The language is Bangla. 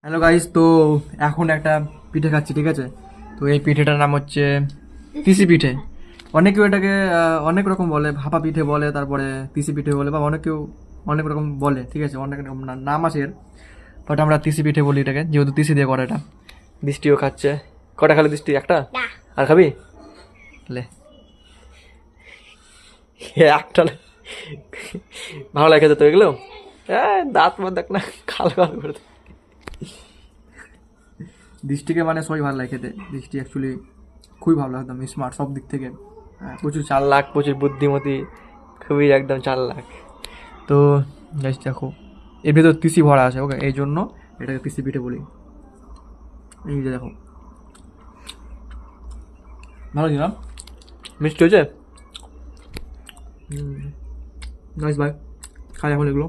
হ্যালো গাইস, তো এখন একটা পিঠে খাচ্ছি, ঠিক আছে? তো এই পিঠেটার নাম হচ্ছে তিসি পিঠে। অনেকেও এটাকে অনেক রকম বলে, ভাপা পিঠে বলে, তারপরে তিসি পিঠে বলে, বা অনেকেও অনেক রকম বলে, ঠিক আছে? অনেক রকম নাম আছে এর, বাট আমরা তিসি পিঠে বলি এটাকে, যেহেতু তিসি দিয়ে করে এটা। দৃষ্টিও খাচ্ছে। কটা খালি দৃষ্টি? একটা? আর খাবি? লে, একটা লে। ভালো লাগে তো এগুলো। দাঁত মাত দেখ না, খাল খাল করে দেয়। দৃষ্টিকে মানে সবাই ভালো লাগে খেতে। দৃষ্টি অ্যাকচুয়ালি খুবই ভালো, একদম স্মার্ট সব দিক থেকে। প্রচুর চালাক, প্রচুর বুদ্ধিমতী, খুবই একদম চালাক। তো জাস্ট দেখো, এর ভেতর তিসি ভরা আছে, ওকে, এই জন্য এটাকে তিসি পিঠে বলি। এই যে দেখো, ভালো ছিল না? মিষ্টি হয়েছে। Nice, bye. খাই এখন এগুলো।